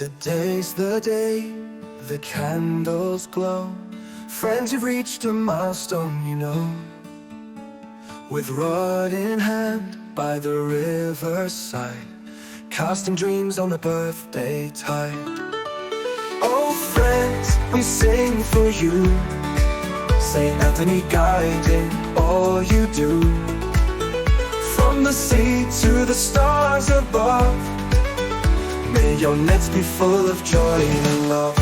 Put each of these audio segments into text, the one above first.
Today's the day, the candles glow. Friends, you've reached a milestone, you know. With rod in hand by the riverside, casting dreams on the birthday tide. Oh friends, we sing for you, Saint Anthony guiding all you do. From the sea to the stars above, may your nets be full of joy and love.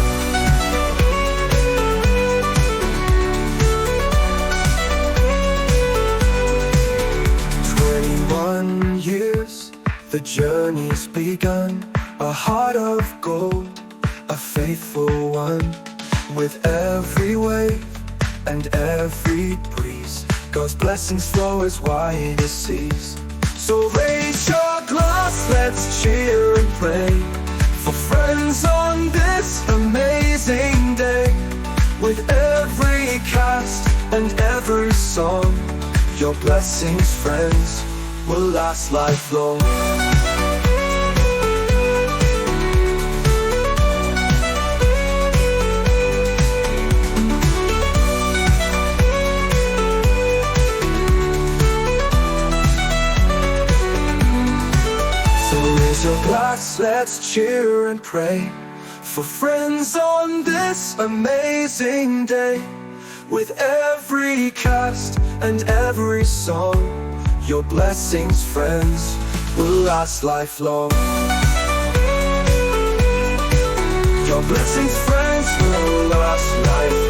Years, the journey's begun. A heart of gold, a faithful one. With every wave and every breeze, God's blessings flow as wide as seas. So raise your glass, let's cheer and pray for friends on this amazing day. With every cast and every song, your blessings, friends, will last lifelong. So raise your glass, let's cheer and pray for friends on this amazing day. With every cast and every song, your blessings, friends, will last lifelong. Your blessings, friends, will last lifelong.